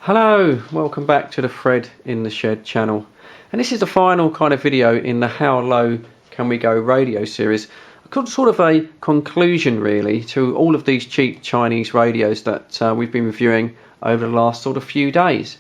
Hello, welcome back to the Fred in the Shed channel, and this is the final kind of video in the How Low Can We Go radio series. Sort of a conclusion really to all of these cheap Chinese radios that we've been reviewing over the last sort of few days.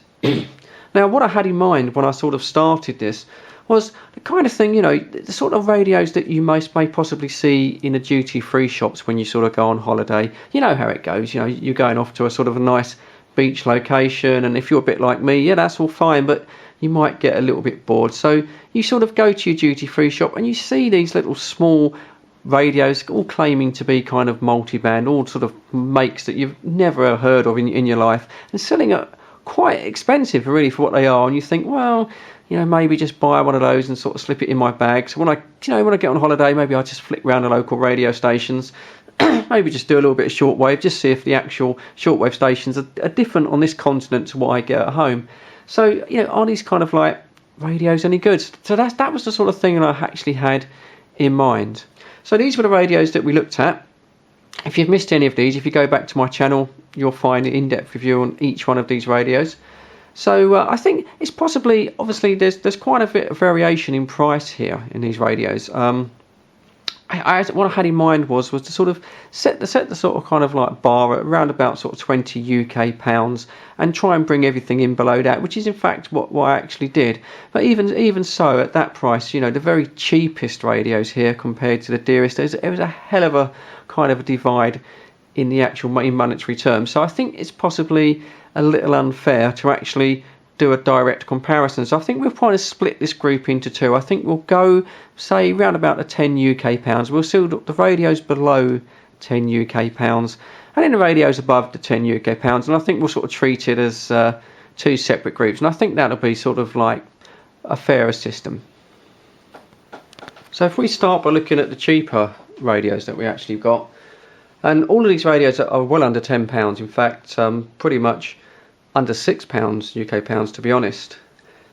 Now what I had in mind when I sort of started this was the kind of thing, you know, the sort of radios that you may possibly see in the duty-free shops when you sort of go on holiday. You know how it goes, you know, you're going off to a sort of a nice beach location, and if you're a bit like me, yeah, that's all fine, but you might get a little bit bored. So you sort of go to your duty-free shop and you see these little small radios all claiming to be kind of multi-band, all sort of makes that you've never heard of in your life, and selling at quite expensive really for what they are. And you think, well, you know, maybe just buy one of those and sort of slip it in my bag. So when I get on holiday, maybe I just flick around the local radio stations, maybe just do a little bit of shortwave, just see if the actual shortwave stations are different on this continent to what I get at home. So, you know, are these kind of like radios any good? So that was the sort of thing that I actually had in mind. So these were the radios that we looked at. If you've missed any of these, if you go back to my channel, you'll find an in-depth review on each one of these radios. So I think it's possibly, obviously there's quite a bit of variation in price here in these radios. What I had in mind was to sort of set the sort of kind of like bar at around about sort of 20 UK pounds and try and bring everything in below that, which is in fact what I actually did. But even so, at that price, you know, the very cheapest radios here compared to the dearest, it was a hell of a kind of a divide in the actual monetary terms. So I think it's possibly a little unfair to actually do a direct comparison. So I think we'll probably split this group into two. I think we'll go, say, around about the 10 UK pounds. We'll see the radios below 10 UK pounds and then the radios above the 10 UK pounds. And I think we'll sort of treat it as two separate groups. And I think that'll be sort of like a fairer system. So if we start by looking at the cheaper radios that we actually got, and all of these radios are well under £10. In fact, pretty much under £6 UK pounds, to be honest.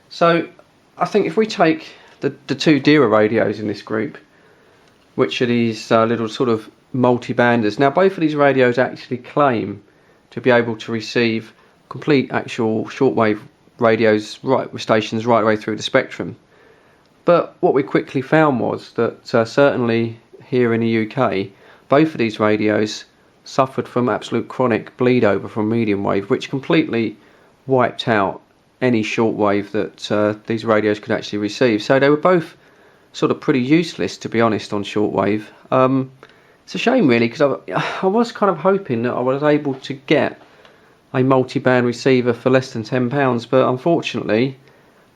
So I think if we take the two dearer radios in this group, which are these little sort of multi-banders. Now both of these radios actually claim to be able to receive complete actual shortwave radios with stations right away through the spectrum. But what we quickly found was that certainly here in the UK, both of these radios suffered from absolute chronic bleed over from medium wave, which completely wiped out any shortwave that these radios could actually receive. So they were both sort of pretty useless, to be honest, on shortwave. It's a shame really, because I was kind of hoping that I was able to get a multi-band receiver for less than £10, but unfortunately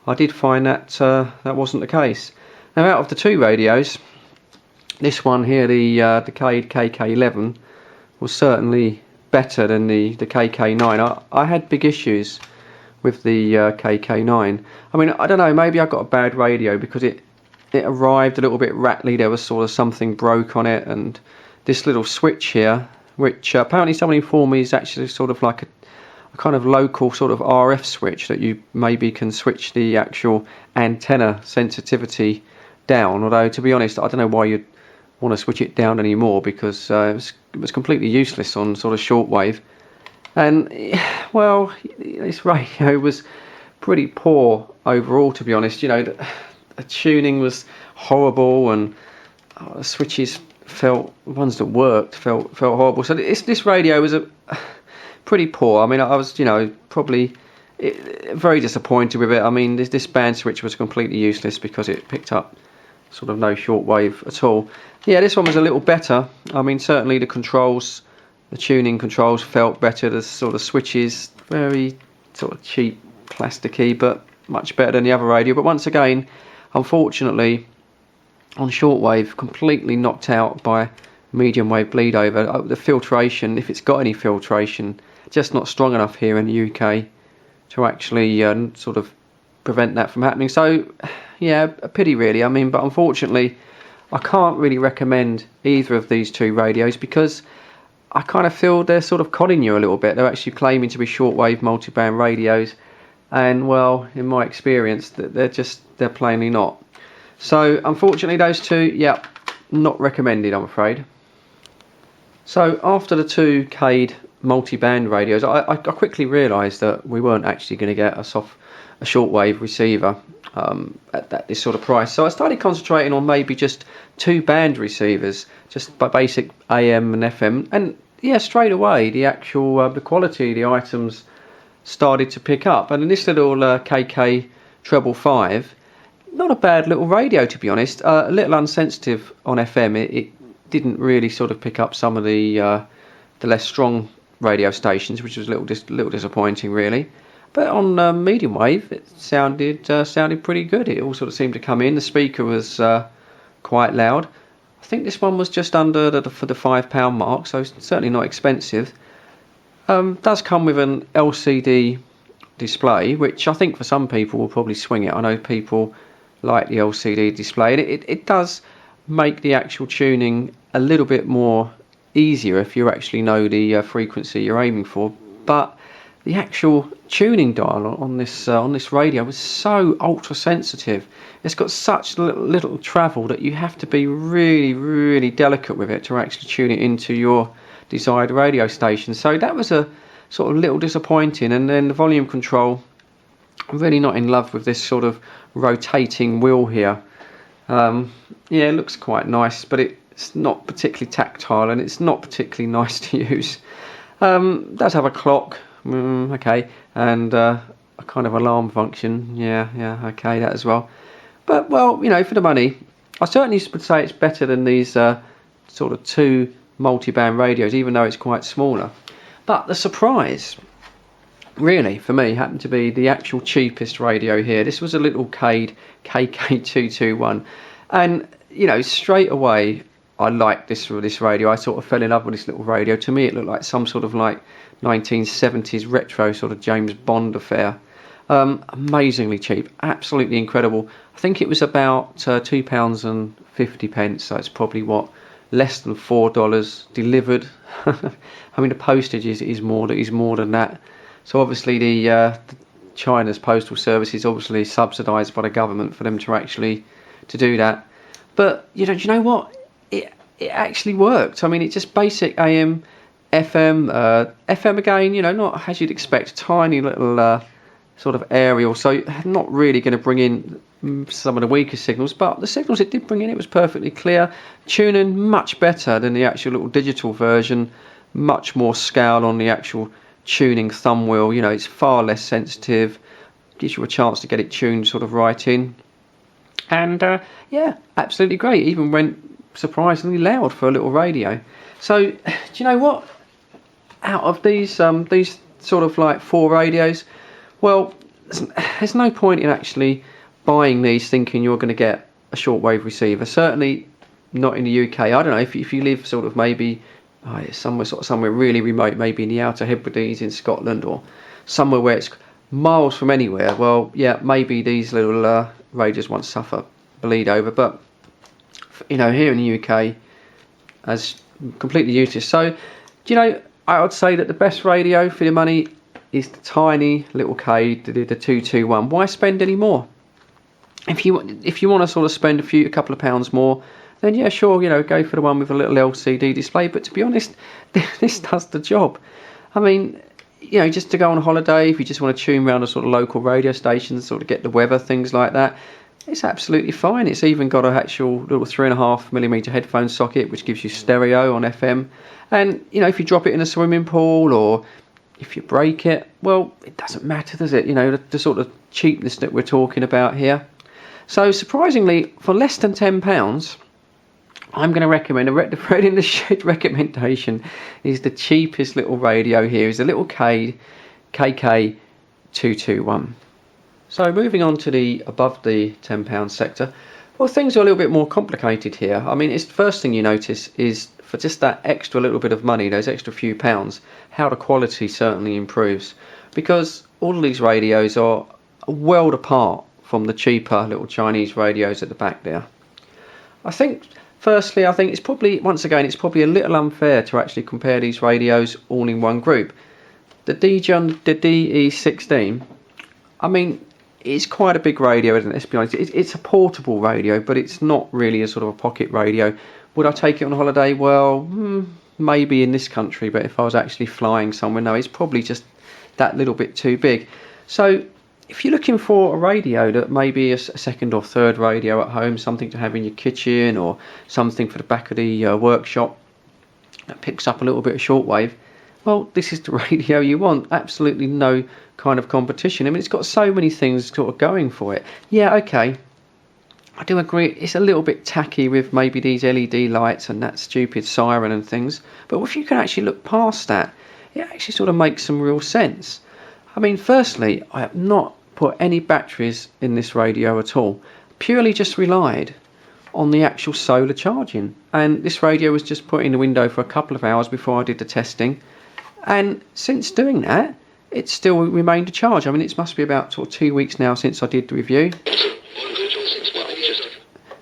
I did find that that wasn't the case. Now out of the two radios, this one here, the Decade KK11, was certainly better than the KK9. I had big issues with the KK9. I mean, I don't know, maybe I got a bad radio because it arrived a little bit rattly. There was sort of something broke on it, and this little switch here, which apparently someone informed me is actually sort of like a kind of local sort of RF switch that you maybe can switch the actual antenna sensitivity down. Although, to be honest, I don't know why you'd want to switch it down anymore, because it was completely useless on sort of shortwave. And well, this radio was pretty poor overall, to be honest. You know, the tuning was horrible, and the switches ones that worked felt horrible. So this radio was pretty poor. I mean, I was, you know, probably very disappointed with it. I mean, this band switch was completely useless because it picked up sort of no shortwave at all. Yeah, this one was a little better. I mean, certainly the controls, the tuning controls felt better. The sort of switches, very sort of cheap, plasticky, but much better than the other radio. But once again, unfortunately, on shortwave, completely knocked out by medium wave bleed over. The filtration, if it's got any filtration, just not strong enough here in the UK to actually sort of prevent that from happening. So yeah, a pity really. I mean, but unfortunately I can't really recommend either of these two radios, because I kind of feel they're sort of conning you a little bit. They're actually claiming to be shortwave multiband radios, and well, in my experience, they're plainly not. So unfortunately those two, not recommended, I'm afraid. So after the two Cade multi-band radios, I quickly realised that we weren't actually going to get a shortwave receiver at this sort of price. So I started concentrating on maybe just 2-band receivers, just by basic AM and FM, and yeah, straight away the actual the quality of the items started to pick up. And in this little KK 555, not a bad little radio, to be honest. A little unsensitive on FM. It didn't really sort of pick up some of the less strong radio stations, which was a little disappointing, really. But on medium wave, it sounded pretty good. It all sort of seemed to come in. The speaker was quite loud. I think this one was just under for the £5 mark, so it's certainly not expensive. Does come with an LCD display, which I think for some people will probably swing it. I know people like the LCD display, and it does make the actual tuning a little bit more easier if you actually know the frequency you're aiming for. But the actual tuning dial on this radio was so ultra sensitive. It's got such little travel that you have to be really, really delicate with it to actually tune it into your desired radio station. So that was a sort of little disappointing. And then the volume control, I'm really not in love with this sort of rotating wheel here. Yeah, it looks quite nice, but it's not particularly tactile, and it's not particularly nice to use. It does have a clock, okay, and a kind of alarm function. Yeah, okay, that as well. But, well, you know, for the money, I certainly would say it's better than these sort of 2 multi-band radios, even though it's quite smaller. But the surprise, really, for me, happened to be the actual cheapest radio here. This was a little Cade KK221, and you know, straight away I liked this radio. I sort of fell in love with this little radio. To me, it looked like some sort of like 1970s retro sort of James Bond affair. Amazingly cheap, absolutely incredible. I think it was about £2.50, so it's probably less than $4 delivered. I mean, the postage is more than that. So obviously the China's postal service is obviously subsidised by the government for them to do that. But you know what? It actually worked. I mean, it's just basic AM, FM, FM again. You know, not as you'd expect, tiny little sort of aerial. So not really going to bring in some of the weaker signals, but the signals it did bring in, it was perfectly clear. Tuning much better than the actual little digital version. Much more scale on the actual tuning thumb wheel. You know, it's far less sensitive. Gives you a chance to get it tuned sort of right in. And yeah, absolutely great. Even went surprisingly loud for a little radio. So, do you know what? Out of these sort of like 4 radios, well, there's no point in actually buying these thinking you're going to get a shortwave receiver. Certainly not in the UK. I don't know if you live sort of maybe somewhere really remote, maybe in the Outer Hebrides in Scotland, or somewhere where it's miles from anywhere. Well, yeah, maybe these little radios won't suffer bleed over, but you know, here in the UK, as completely useless. So, you know, I would say that the best radio for your money is the tiny little Cade, the 221. Why spend any more? If you want to sort of spend a couple of pounds more, then yeah, sure, you know, go for the one with a little LCD display. But to be honest, this does the job. I mean, you know, just to go on holiday, if you just want to tune around a sort of local radio stations, sort of get the weather, things like that, it's absolutely fine. It's even got an actual little 3.5mm headphone socket, which gives you stereo on FM. And, you know, if you drop it in a swimming pool or if you break it, well, it doesn't matter, does it? You know, the sort of cheapness that we're talking about here. So, surprisingly, for less than £10, I'm going to recommend the Fred in the Shed recommendation is the cheapest little radio here. Is the little Cade KK221. So moving on to the above the £10 sector, well, things are a little bit more complicated here. I mean, it's the first thing you notice is for just that extra little bit of money, those extra few pounds, how the quality certainly improves, because all of these radios are a world apart from the cheaper little Chinese radios at the back there. Firstly, I think it's probably a little unfair to actually compare these radios all in one group. The DE16, I mean, it's quite a big radio, isn't it? Let's be honest. It's a portable radio, but it's not really a sort of a pocket radio. Would I take it on holiday? Well, maybe in this country, but if I was actually flying somewhere, no, it's probably just that little bit too big. So if you're looking for a radio that maybe is a second or third radio at home, something to have in your kitchen or something for the back of the workshop that picks up a little bit of shortwave, well, this is the radio you want. Absolutely no kind of competition. I mean, it's got so many things sort of going for it. Yeah, okay, I do agree it's a little bit tacky with maybe these LED lights and that stupid siren and things, but if you can actually look past that, it actually sort of makes some real sense. I mean, firstly, I have not put any batteries in this radio at all, purely just relied on the actual solar charging. And this radio was just put in the window for a couple of hours before I did the testing, and since doing that, it still remained a charge. I mean, it must be about sort of 2 weeks now since I did the review.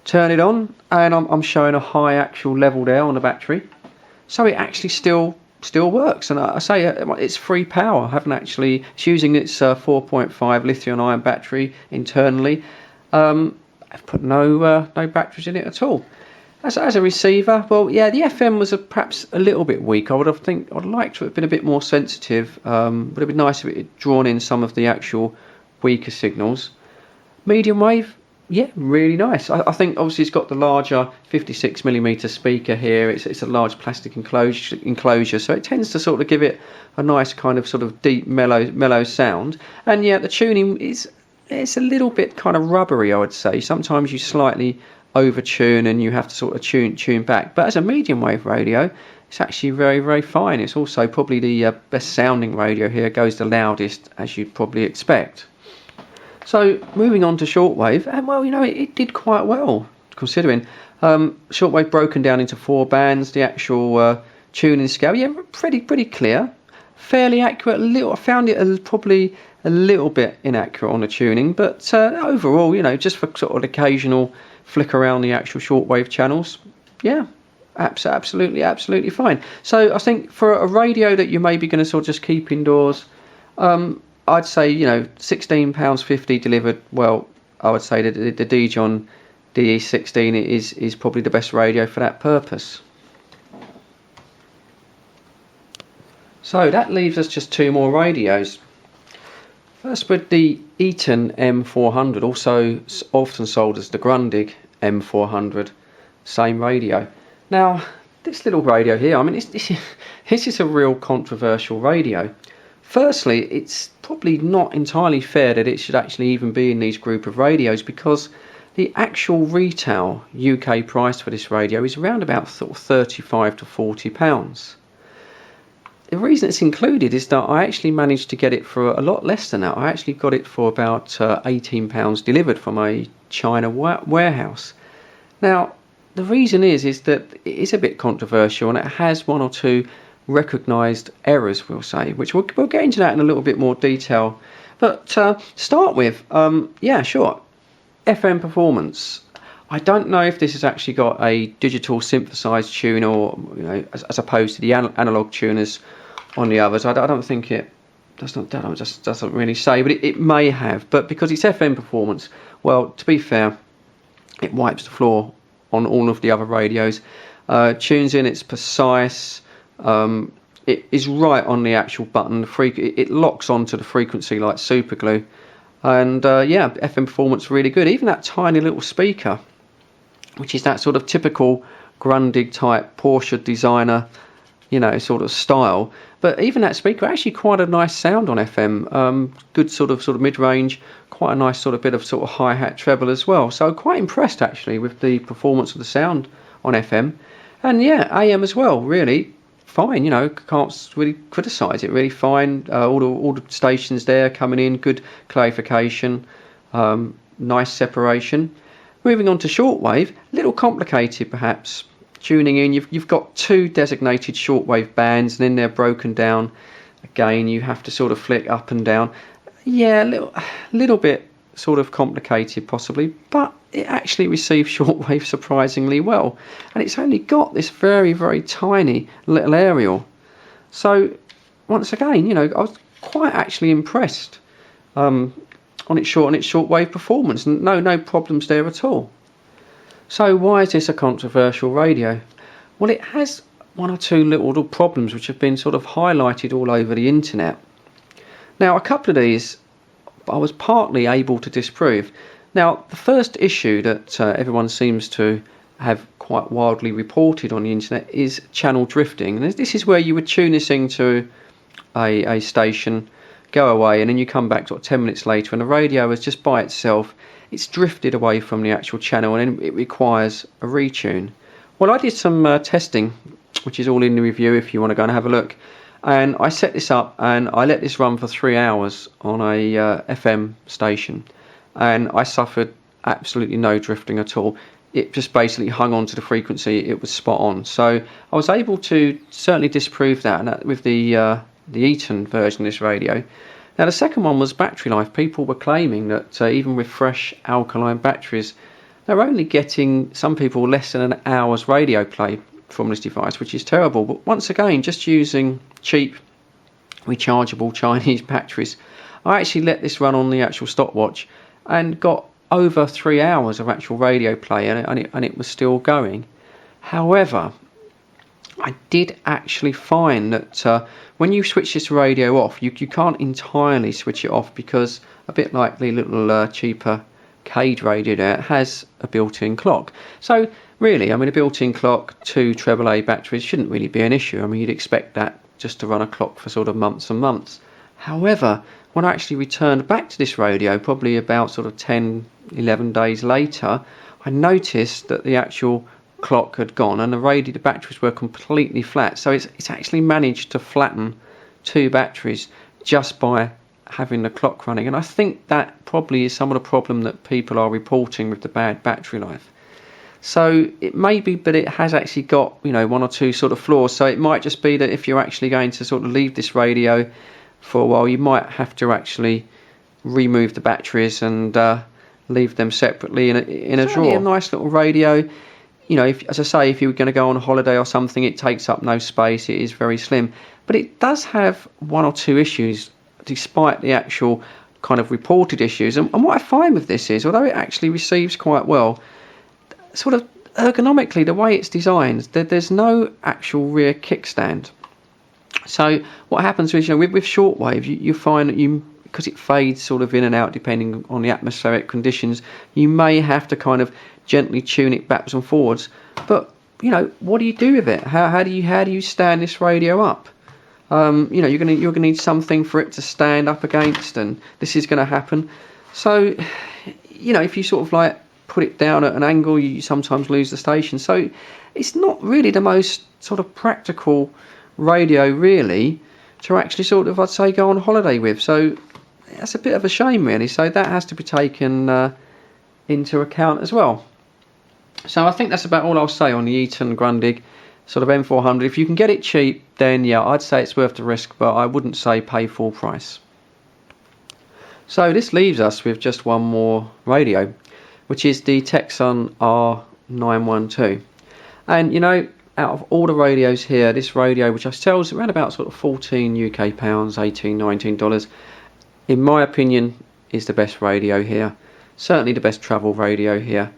Turn it on, and I'm showing a high actual level there on the battery, so it actually still works. And I say it's free power. I haven't actually, it's using its 4.5 lithium-ion battery internally. I've put no batteries in it at all. As a receiver, well, yeah, the FM was perhaps a little bit weak. I'd like to have been a bit more sensitive. Would have been nice if it had drawn in some of the actual weaker signals. Medium wave, yeah, really nice. I think obviously it's got the larger 56mm speaker here. It's a large plastic enclosure, so it tends to sort of give it a nice kind of sort of deep, mellow sound. And yeah, the tuning it's a little bit kind of rubbery, I would say. Sometimes you slightly over tune and you have to sort of tune back, but as a medium wave radio, it's actually very, very fine. It's also probably the best sounding radio here, goes the loudest, as you'd probably expect. So moving on to shortwave, and well, you know, it did quite well considering. Shortwave broken down into 4 bands. The actual tuning scale, yeah, pretty clear, fairly accurate. I found it probably a little bit inaccurate on the tuning, but overall, you know, just for sort of occasional flick around the actual shortwave channels, yeah, absolutely fine. So I think for a radio that you're maybe going to sort of just keep indoors, I'd say, you know, £16.50 delivered. Well, I would say that the Dijon DE16 is probably the best radio for that purpose. So that leaves us just 2 more radios. First with the Eton M400, also often sold as the Grundig M400, same radio. Now, this little radio here, I mean, this is a real controversial radio. Firstly, it's probably not entirely fair that it should actually even be in these group of radios, because the actual retail UK price for this radio is around about sort of £35 to £40. The reason it's included is that I actually managed to get it for a lot less than that. I actually got it for about £18 delivered from a China warehouse. Now, the reason is that it is a bit controversial and it has 1 or 2 recognised errors, we'll say, which we'll get into that in a little bit more detail. But start with, yeah, sure, FM performance. I don't know if this has actually got a digital synthesized tune, or, you know, as opposed to the analog tuners on the others. I don't think it doesn't really say, but it may have. But because it's FM performance, well, to be fair, it wipes the floor on all of the other radios. Tunes in, it's precise. It is right on the actual button. It locks onto the frequency like super glue. And yeah, FM performance really good. Even that tiny little speaker, which is that sort of typical Grundig type Porsche designer, you know, sort of style. But even that speaker, actually quite a nice sound on FM. Good sort of mid-range, quite a nice sort of bit of sort of hi-hat treble as well. So quite impressed actually with the performance of the sound on FM. And yeah, AM as well, really fine. You know, can't really criticise it. Really fine. All the stations there coming in, good clarification, nice separation. Moving on to shortwave, a little complicated perhaps. Tuning in, you've got 2 designated shortwave bands, and then they're broken down. Again, you have to sort of flick up and down. Yeah, a little bit sort of complicated possibly, but it actually receives shortwave surprisingly well. And it's only got this very, very tiny little aerial. So once again, you know, I was quite actually impressed on its shortwave performance. No problems there at all. So why is this a controversial radio? Well, it has one or two little problems which have been sort of highlighted all over the internet. Now, a couple of these I was partly able to disprove. Now, the first issue that everyone seems to have quite wildly reported on the internet is channel drifting. And this is where you would tune this into a station, go away, and then you come back sort of 10 minutes later and the radio is just by itself, it's drifted away from the actual channel and then it requires a retune. Well, I did some testing, which is all in the review if you want to go and have a look. And I set this up and I let this run for 3 hours on a FM station. And I suffered absolutely no drifting at all. It just basically hung on to the frequency. It was spot on. So I was able to certainly disprove that, and that with the Eton version of this radio. Now, the second one was battery life. People were claiming that even with fresh alkaline batteries, they're only getting, some people, less than an hour's radio play from this device, which is terrible. But once again, just using cheap rechargeable Chinese batteries, I actually let this run on the actual stopwatch and got over 3 hours of actual radio play, and it was still going. However, I did actually find that when you switch this radio off, you can't entirely switch it off, because a bit like the little cheaper Cade radio there, it has a built-in clock. So really, I mean, a built-in clock, 2 AAA batteries shouldn't really be an issue. I mean, you'd expect that just to run a clock for sort of months and months. However, when I actually returned back to this radio, probably about sort of 10, 11 days later, I noticed that the actual clock had gone and the batteries were completely flat. So it's actually managed to flatten 2 batteries just by having the clock running. And I think that probably is some of the problem that people are reporting with the bad battery life. So it may be, but it has actually got, you know, 1 or 2 sort of flaws. So it might just be that if you're actually going to sort of leave this radio for a while, you might have to actually remove the batteries and leave them separately in a drawer. A nice little radio. You know, as I say, if you were going to go on a holiday or something, it takes up no space. It is very slim. But it does have 1 or 2 issues, despite the actual kind of reported issues. And what I find with this is, although it actually receives quite well, sort of ergonomically, the way it's designed, there's no actual rear kickstand. So what happens is, you know, with shortwave, you find that because it fades sort of in and out depending on the atmospheric conditions, you may have to kind of gently tune it backwards and forwards. But, you know, what do you do with it? How do you stand this radio up? You know, you're gonna need something for it to stand up against, and this is going to happen. So, you know, if you sort of like put it down at an angle, you sometimes lose the station. So it's not really the most sort of practical radio really to actually sort of, I'd say, go on holiday with. So that's a bit of a shame really. So that has to be taken into account as well. So I think that's about all I'll say on the Eton Grundig sort of M400. If you can get it cheap, then yeah, I'd say it's worth the risk, but I wouldn't say pay full price. So this leaves us with just one more radio, which is the Texan R912. And you know, out of all the radios here, this radio, which I sells around about sort of 14 UK pounds, 18, $19, in my opinion, is the best radio here. Certainly the best travel radio here.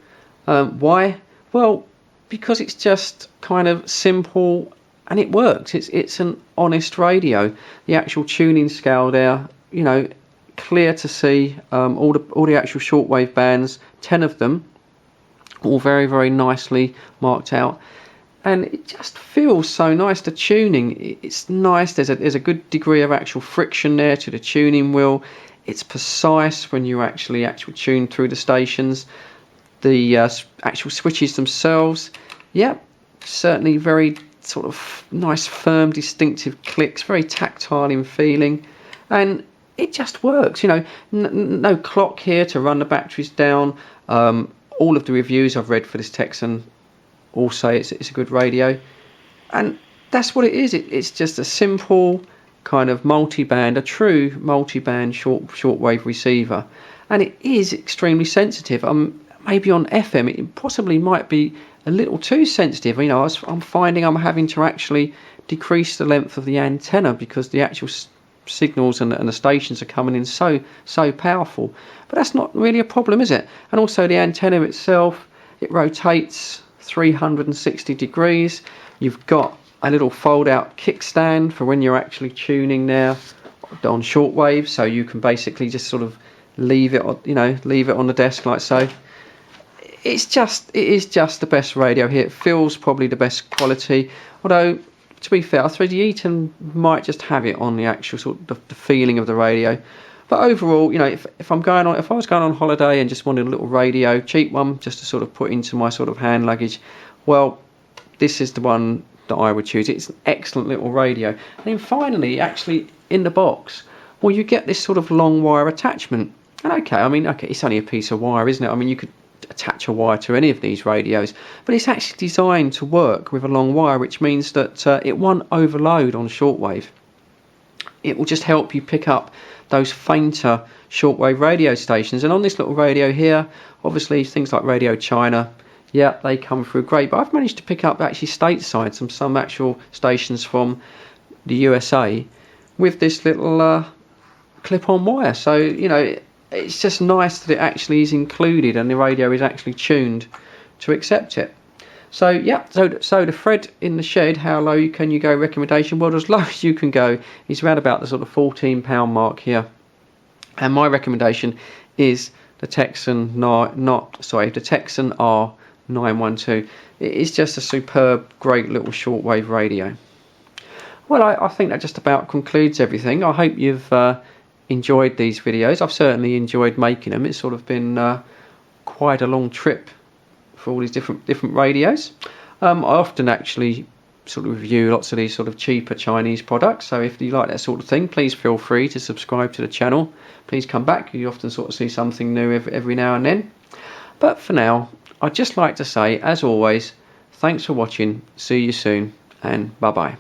Why? Well, because it's just kind of simple and it works. It's an honest radio. The actual tuning scale there, you know, clear to see. All the actual shortwave bands, 10 of them, all very, very nicely marked out. And it just feels so nice. The tuning, it's nice. There's a good degree of actual friction there to the tuning wheel. It's precise when you actually tune through the stations. The actual switches themselves, yep, certainly very sort of nice, firm, distinctive clicks, very tactile in feeling, and it just works. You know, no clock here to run the batteries down. All of the reviews I've read for this Texan all say it's a good radio, and that's what it is. It's just a simple kind of multiband, a true multiband shortwave receiver, and it is extremely sensitive. Maybe on FM it possibly might be a little too sensitive. You know, I'm finding I'm having to actually decrease the length of the antenna because the actual signals and the stations are coming in so powerful. But that's not really a problem, is it? And also the antenna itself, it rotates 360 degrees. You've got a little fold-out kickstand for when you're actually tuning now on shortwave, so you can basically just sort of leave it on, leave it on the desk like so. It is just the best radio here. It feels probably the best quality, although to be fair, I suppose the Eton might just have it on the actual sort of the feeling of the radio. But overall, if I was going on holiday and just wanted a little radio, cheap one, just to sort of put into my sort of hand luggage, well, this is the one that I would choose. It's an excellent little radio. And then finally, actually in the box, well, you get this sort of long wire attachment. And okay, it's only a piece of wire, isn't it? I mean, you could attach a wire to any of these radios, but it's actually designed to work with a long wire, which means that it won't overload on shortwave. It will just help you pick up those fainter shortwave radio stations. And on this little radio here, obviously things like Radio China, yeah, they come through great, but I've managed to pick up actually stateside some actual stations from the USA with this little clip-on wire. So it's just nice that it actually is included and the radio is actually tuned to accept it. So yeah, so the Fred in the shed, how low can you go recommendation? Well, as low as you can go is around about the sort of £14 mark here. And my recommendation is the Texan the Texan R912. It is just a superb, great little shortwave radio. Well, I think that just about concludes everything. I hope you've enjoyed these videos. I've certainly enjoyed making them. It's sort of been quite a long trip for all these different radios. I often actually sort of review lots of these sort of cheaper Chinese products, so if you like that sort of thing, please feel free to subscribe to the channel. Please come back. You often sort of see something new every now and then. But for now, I'd just like to say, as always, thanks for watching, see you soon, and bye bye.